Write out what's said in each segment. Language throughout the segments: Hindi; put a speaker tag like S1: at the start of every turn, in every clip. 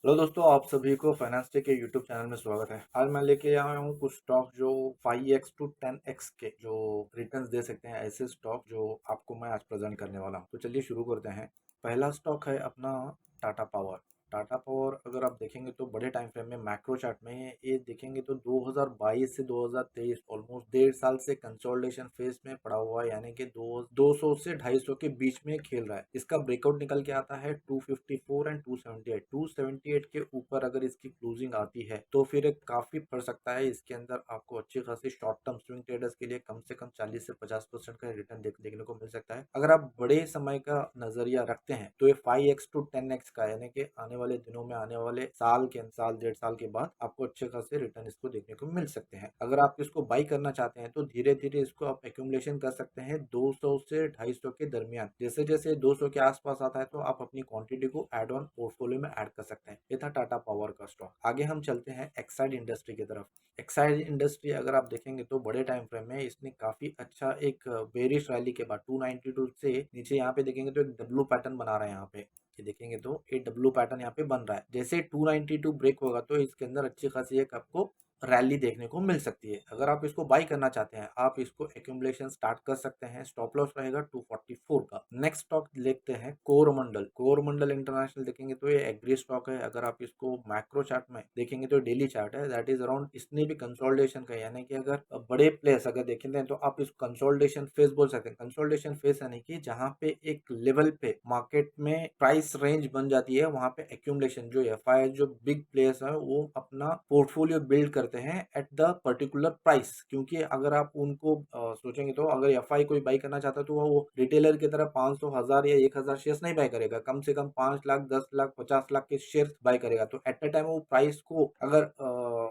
S1: हेलो दोस्तों, आप सभी को फाइनेंस टेक के यूट्यूब चैनल में स्वागत है। आज मैं लेके आया हूँ कुछ स्टॉक जो 5x टू 10x के जो रिटर्न्स दे सकते हैं, ऐसे स्टॉक जो आपको मैं आज प्रेजेंट करने वाला हूँ। तो चलिए शुरू करते हैं। पहला स्टॉक है अपना टाटा पावर। टाटा पावर अगर आप देखेंगे तो बड़े टाइम फ्रेम में मैक्रो चार्ट में ये देखेंगे तो 2022 से 2023 ऑलमोस्ट 1.5 साल से कंसोलिडेशन फेज में पड़ा हुआ है, यानी कि 200 से 250 के बीच में खेल रहा है। इसका ब्रेकआउट निकल के आता है 254 एंड 278। 278 के ऊपर अगर इसकी क्लोजिंग आती है तो फिर काफी पड़ सकता है। इसके अंदर आपको अच्छी खासी शॉर्ट टर्म स्विंग ट्रेडर्स के लिए कम से कम 40 से 50% का रिटर्न देखने को मिल सकता है। अगर आप बड़े समय का नजरिया रखते हैं तो ये 5x टू 10x का, यानी कि आने वाले दिनों में, आने वाले साल 1.5 साल के बाद आपको अच्छे खासे रिटर्न इसको देखने को मिल सकते हैं। अगर आप इसको बाई करना चाहते हैं तो धीरे धीरे इसको आप एक्यूमुलेशन कर सकते हैं 200 से 250 के दरमियान। जैसे जैसे 200 के आसपास आता है तो आप अपनी क्वांटिटी को एड ऑन पोर्टफोलियो में ऐड कर सकते हैं। ये था टाटा पावर का स्टॉक। आगे हम चलते हैं एक्साइड इंडस्ट्री की तरफ। एक्साइड इंडस्ट्री अगर आप देखेंगे तो बड़े टाइम फ्रेम में इसने काफी अच्छा एक बेरिश रैली के बाद 292 से नीचे यहाँ पे देखेंगे तो एक डब्लू पैटर्न बना रहा है। यहाँ पे ये देखेंगे तो एक डब्लू पैटर्न यहाँ पे बन रहा है। जैसे 292 ब्रेक होगा तो इसके अंदर अच्छी खासी एक आपको रैली देखने को मिल सकती है। अगर आप इसको बाई करना चाहते हैं आप इसको एक्यूमुलेशन स्टार्ट कर सकते हैं। स्टॉप लॉस रहेगा 244 का। नेक्स्ट स्टॉक देखते हैं कोरोमंडल। कोरोमंडल इंटरनेशनल देखेंगे तो ये एग्री स्टॉक है। अगर आप इसको मैक्रो चार्ट में देखेंगे तो डेली चार्ट है, दैट इज अराउंड, इसने भी कंसोलिडेशन का, यानी कि अगर बड़े प्लेयर्स अगर देखेंगे तो आप इस कंसोलिडेशन फेज बोल सकते हैं। कंसोलिडेशन फेज यानी कि जहां पे एक लेवल पे मार्केट में प्राइस रेंज बन जाती है, वहां पे एक्यूमुलेशन जो एफआई जो बिग प्लेयर्स है वो अपना पोर्टफोलियो बिल्ड करते हैं एट द पर्टिकुलर प्राइस। क्योंकि अगर आप उनको सोचेंगे तो अगर एफआई कोई बाई करना चाहता है तो वो रिटेलर की तरह 500, 1000 या 1000 शेयर्स नहीं बाई करेगा। कम से कम 5 लाख, 10 लाख, 50 लाख के शेयर बाई करेगा। तो एट द टाइम वो प्राइस को अगर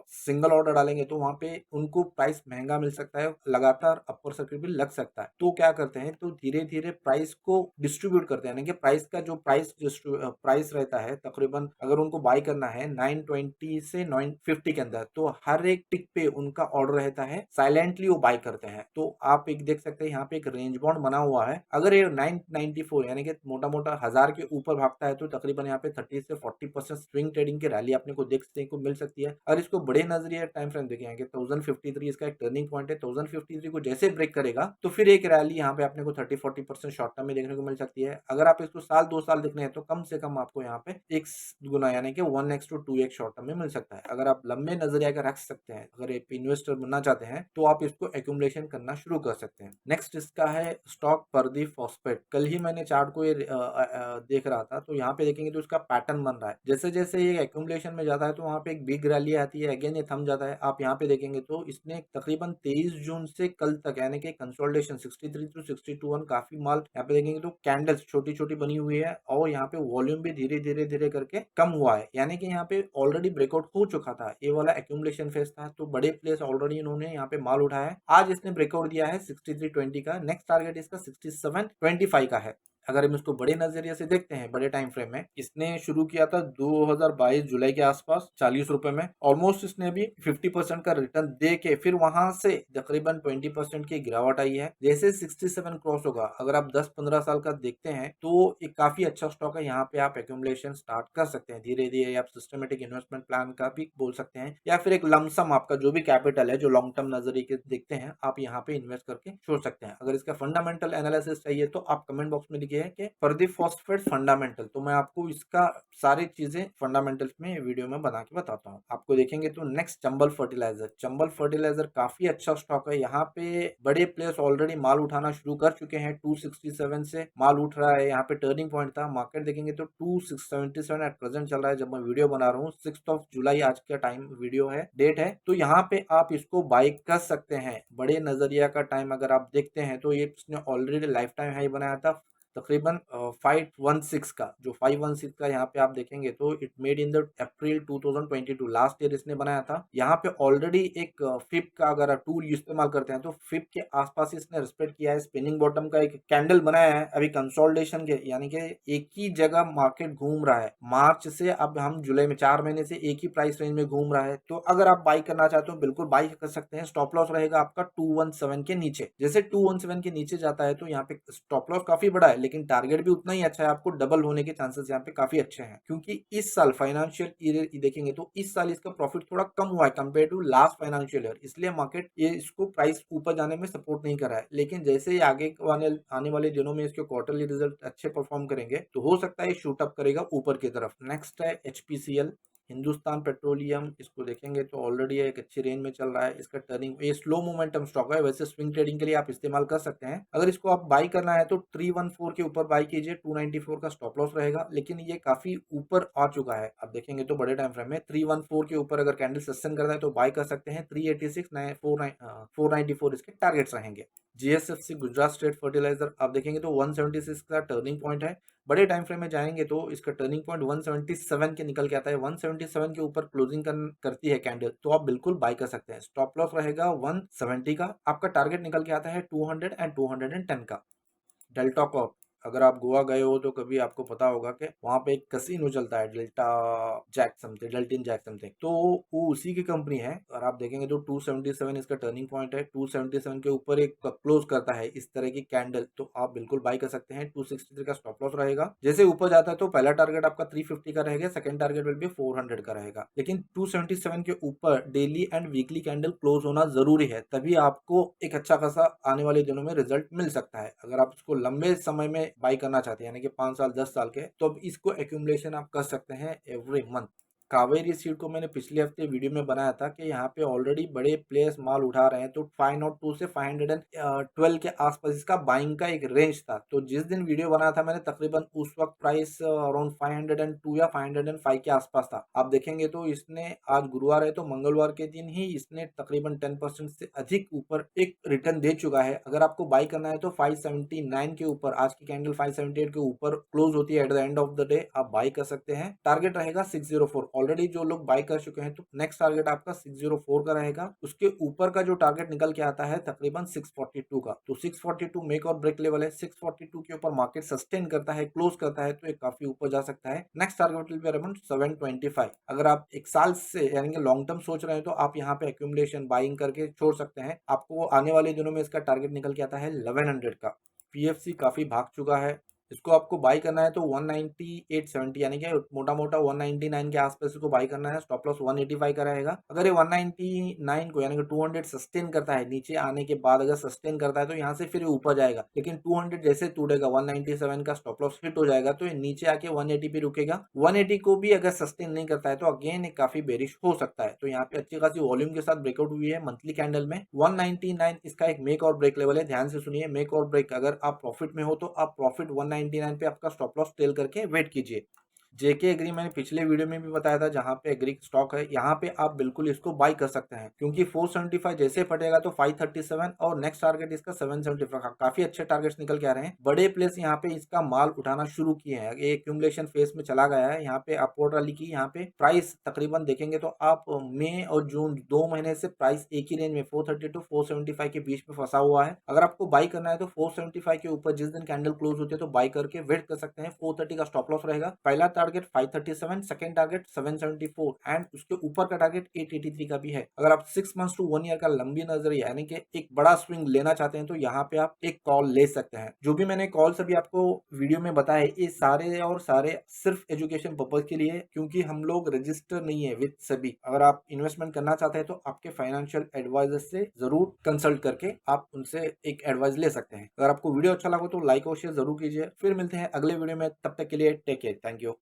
S1: सिंगल ऑर्डर डालेंगे तो वहां पे उनको प्राइस महंगा मिल सकता है, लगातार अपर सर्किट भी लग सकता है। तो क्या करते हैं, तो धीरे धीरे प्राइस को डिस्ट्रीब्यूट करते हैं, यानी कि प्राइस का जो प्राइस रहता है तकरीबन, अगर उनको बाई करना है 920 से 950 के अंदर, तो हर एक टिक पे उनका ऑर्डर रहता है, साइलेंटली वो बाई करते हैं। तो आप एक देख सकते हैं यहाँ पे एक रेंज बॉन्ड बना हुआ है। अगर ये 994 यानी कि मोटा मोटा 1000 के ऊपर भागता है तो तकरीबन यहाँ पे 30 से 40% स्विंग ट्रेडिंग की रैली अपने को देखने को मिल सकती है। अगर इसको बड़े नजरिए टाइम फ्रेम देखेंगे 1053 इसका एक टर्निंग पॉइंट है। 1053 को जैसे ब्रेक करेगा तो फिर एक रैली यहाँ पे अपने को 30-40% शॉर्ट टर्म में देखने को मिल सकती है। अगर आप इसको साल 2 साल देखने हैं तो कम से कम आपको यहाँ पे एक गुना, यानी कि 1x to 2x short term में मिल सकता है। अगर आप लंबे नजरिया का रख सकते हैं, अगर एक इन्वेस्टर बनना चाहते हैं तो आप इसको एक्यूमुलेशन करना शुरू कर सकते हैं। नेक्स्ट इसका है स्टॉक परदीप फॉस्फेट। कल ही मैंने चार्ट को ये देख रहा था, तो यहाँ पे देखेंगे तो इसका पैटर्न बन रहा है। जैसे जैसे ये एक्यूमुलेशन में जाता है तो वहाँ पे एक बिग रैली आती है, अगेन ये थम जाता है। आप यहाँ पे देखेंगे तो इसने तकरीबन 23 जून से कल तक, यानी कि कंसोलिडेशन 63 टू 62 काफी माल यहाँ पे देखेंगे तो कैंडल्स छोटी छोटी बनी हुई है, और यहाँ पे वॉल्यूम भी धीरे धीरे धीरे करके कम हुआ है, यानी कि यहाँ पे ऑलरेडी ब्रेकआउट हो चुका था। ये वाला एक्यूमुलेशन फेज था, तो बड़े प्लेयर्स ऑलरेडी इन्होंने यहाँ पे माल उठाया है। आज इसने ब्रेकआउट दिया है 6320 का। नेक्स्ट टारगेट इसका 6725 का है। अगर हम इसको बड़े नजरिए से देखते हैं, बड़े टाइम फ्रेम में, इसने शुरू किया था 2022 जुलाई के आसपास 40 रुपए में। ऑलमोस्ट इसने भी 50% का रिटर्न दे के फिर वहां से तकरीबन 20% की गिरावट आई है। जैसे 67 क्रॉस होगा, अगर आप 10-15 साल का देखते हैं तो एक काफी अच्छा स्टॉक है। यहाँ पे आप एक्यूमुलेशन स्टार्ट कर सकते हैं धीरे धीरे। आप सिस्टमेटिक इन्वेस्टमेंट प्लान का भी बोल सकते हैं, या फिर एक लमसम आपका जो भी कैपिटल है जो लॉन्ग टर्म नजरिए के देखते हैं, आप यहाँ पे इन्वेस्ट करके छोड़ सकते हैं। अगर इसका फंडामेंटल एनालिसिस चाहिए तो आप कमेंट बॉक्स में लिखिए है कि प्रदीप फॉस्फेट फंडामेंटल, तो मैं आपको इसका सारी चीजें फंडामेंटल्स में वीडियो में बना के बताता हूँ आपको। देखेंगे तो next Chambal fertiliser. Chambal fertiliser काफी अच्छा स्टॉक है। यहाँ पे बड़े प्लेयर्स ऑलरेडी माल उठाना शुरू कर चुके हैं। 267 से माल उठ रहा है। यहाँ पे टर्निंग पॉइंट था। मार्केट देखेंगे तो 277 एट प्रेजेंट चल रहा है जब मैं वीडियो बना रहा हूँ। 6 जुलाई आज का टाइम वीडियो है, डेट है। तो यहाँ पे आप इसको बाई कर सकते हैं। बड़े नजरिया का टाइम अगर आप देखते हैं तो ये इसने ऑलरेडी लाइफ टाइम हाई बनाया था तकरीबन 516 का। जो 516 का यहाँ पे आप देखेंगे तो it made in the April 2022, last year इसने बनाया था। यहाँ पे ऑलरेडी एक फिप का अगर आप टूल इस्तेमाल करते हैं तो फिप के आसपास इसने रिस्पेक्ट किया है। स्पिनिंग बॉटम का एक कैंडल बनाया है अभी कंसोलिडेशन के, यानी कि एक ही जगह मार्केट घूम रहा है। मार्च से अब हम जुलाई में 4 महीने से एक ही प्राइस रेंज में घूम रहा है। तो अगर आप बाई करना चाहते हो बिल्कुल बाई कर सकते हैं। स्टॉप लॉस रहेगा आपका 217 के नीचे। जैसे 217 के नीचे जाता है तो यहाँ पे स्टॉप लॉस काफी बड़ा है, लेकिन टारगेट भी उतना ही अच्छा है, आपको डबल होने के चांसेस यहाँ पे काफी अच्छे हैं, क्योंकि इस साल फाइनेंशियल ईयर देखेंगे तो इस साल इसका प्रॉफिट थोड़ा कम हुआ है compare to last financial year, इसलिए मार्केट ये इसको प्राइस ऊपर जाने में सपोर्ट नहीं कर रहा है। लेकिन जैसे ही आगे आने वाले दिनों में इसके क्वार्टरली रिजल्ट अच्छे परफॉर्म करेंगे तो हो सकता है शूट अप करेगा ऊपर की तरफ। नेक्स्ट है एचपीसीएल, हिंदुस्तान पेट्रोलियम, इसको देखेंगे तो ऑलरेडी एक अच्छी रेंज में चल रहा है। इसका टर्निंग, ये स्लो मोमेंटम स्टॉक है, वैसे स्विंग ट्रेडिंग के लिए आप इस्तेमाल कर सकते हैं। अगर इसको आप बाई करना है तो 314 के ऊपर बाई कीजिए, 294 का स्टॉप लॉस रहेगा, लेकिन ये काफी ऊपर आ चुका है। आप देखेंगे तो बड़े टाइम फ्रेम में 314 के ऊपर अगर कैंडल सस्टेन करता है तो बाई कर सकते हैं। 386 494 इसके टारगेट्स रहेंगे। जीएसएफसी, गुजरात स्टेट फर्टिलाइजर, आप देखेंगे तो 176 का टर्निंग पॉइंट है। बड़े टाइम फ्रेम में जाएंगे तो इसका टर्निंग पॉइंट 177 के निकल के आता है। 177 के ऊपर क्लोजिंग करती है कैंडल तो आप बिल्कुल बाय कर सकते हैं। स्टॉप लॉस रहेगा 170 का। आपका टारगेट निकल के आता है 200 एंड 210 का। डेल्टा कॉर्प, अगर आप गोवा गए हो तो कभी आपको पता होगा कि वहां पे एक कसिनो चलता है, Delta Jack something, Deltin Jack something, तो वो उसी की कंपनी है। और आप देखेंगे तो 277 इसका टर्निंग पॉइंट है। 277 के ऊपर एक क्लोज करता है इस तरह की कैंडल तो आप बिल्कुल बाई कर सकते हैं। 263 का स्टॉप लॉस रहेगा। जैसे ऊपर जाता है तो पहला टारगेट आपका 350 का रहेगा, सेकंड टारगेट विल बी 400 का रहेगा। लेकिन 277 के ऊपर daily and weekly candle close होना जरूरी है, तभी आपको एक अच्छा खासा आने वाले दिनों में रिजल्ट मिल सकता है। अगर आप इसको लंबे समय में बाई करना चाहते हैं, यानी कि 5 साल 10 साल के, तो अब इसको एक्यूमुलेशन आप कर सकते हैं एवरी मंथ। कावेरी सीड को मैंने पिछले हफ्ते वीडियो में बनाया था कि यहाँ पे ऑलरेडी बड़े प्लेयर्स माल उठा रहे हैं, तो 502 से 512 के आसपास इसका बाइंग का एक रेंज था। तो जिस दिन वीडियो बनाया था मैंने, तकरीबन उस वक्त प्राइस अराउंड 502 या 505 के आसपास था। आप देखेंगे तो इसने, आज गुरुवार है तो मंगलवार के दिन ही इसने तकरीबन 10% से अधिक ऊपर एक रिटर्न दे चुका है। अगर आपको बाई करना है तो 579 के ऊपर, आज की कैंडल 578 के ऊपर क्लोज होती है at the end of the day, आप बाई कर सकते हैं। टारगेट रहेगा 604। ऑलरेडी जो लोग बाय कर चुके हैं तो नेक्स्ट टारगेट आपका 604 का रहेगा। उसके ऊपर का जो टारगेट निकल के आता है तकरीबन 642 का, तो 642 मेक और ब्रेक लेवल है। 642 के ऊपर मार्केट सस्टेन करता है, क्लोज करता है तो एक काफी ऊपर जा सकता है। Next target will be around 725। अगर आप एक साल से यानी कि लॉन्ग टर्म सोच रहे हैं तो आप यहाँ पे एक्यूमुलेशन बाइंग करके छोड़ सकते हैं। आपको आने वाले दिनों में इसका टारगेट निकल के आता है 1100 का। पीएफसी काफी भाग चुका है, इसको आपको बाई करना है तो 198.70 यानी कि मोटा मोटा 199 के आसपास इसको बाई करना है। स्टॉप लॉस 185 का रहेगा। अगर ये 199 को यानी कि 200 सस्टेन करता है, नीचे आने के बाद अगर सस्टेन करता है तो यहाँ से फिर ऊपर जाएगा, लेकिन 200 जैसे टूटेगा 197 का स्टॉप लॉस हिट हो जाएगा तो ये नीचे आके 180 पे रुकेगा। 180 को भी अगर सस्टेन नहीं करता है तो अगेन एक काफी बेरिश हो सकता है। तो यहाँ पे अच्छी खासी वॉल्यूम के साथ ब्रेकआउट हुई है मंथली कैंडल में। 199 इसका एक मेक और ब्रेक लेवल है, ध्यान से सुनिए। मेक और ब्रेक, अगर आप प्रॉफिट में हो तो आप प्रॉफिट 199 पे आपका स्टॉप लॉस टेल करके वेट कीजिए। जेके एग्री मैंने पिछले वीडियो में भी बताया था, जहां पे एग्री स्टॉक है, यहाँ पे आप बिल्कुल इसको बाई कर सकते हैं, क्योंकि 475 जैसे फटेगा तो 537 और नेक्स्ट टारगेट इसका 775, काफी अच्छे टारगेट्स निकल के आ रहे हैं। बड़े प्लेस यहाँ पे इसका माल उठाना शुरू किए हैं, ये एक्यूमुलेशन फेज में चला गया है। यहाँ पे अपवर्ड रैली की, यहाँ पे प्राइस तकरीबन देखेंगे तो आप मई और जून 2 महीने से प्राइस एक ही रेंज में 430 टू 475 के बीच में फंसा हुआ है। अगर आपको बाई करना है तो 475 के ऊपर जिस दिन कैंडल क्लोज होती है तो बाई करके वेट कर सकते हैं। 430 का स्टॉप लॉस रहेगा। पहला टारगेट 537, सेकंड टारगेट 774 एंड उसके ऊपर का टारगेट 883 का भी है। अगर आप 6 मंथ्स टू 1 ईयर का लंबी नजर यानी कि एक बड़ा स्विंग लेना चाहते हैं तो यहाँ पे आप एक कॉल ले सकते हैं। जो भी मैंने कॉल अभी आपको वीडियो में बताया, ये सारे और सारे सिर्फ एजुकेशन पर्पज के लिए, क्योंकि हम लोग रजिस्टर नहीं है विद सेबी। अगर आप इन्वेस्टमेंट करना चाहते हैं तो आपके फाइनेंशियल एडवाइजर से जरूर कंसल्ट करके आप उनसे एक एडवाइस ले सकते हैं। अगर आपको वीडियो अच्छा लगा तो लाइक और शेयर जरूर कीजिए। फिर मिलते हैं अगले वीडियो में, तब तक के लिए टेक केयर, थैंक यू।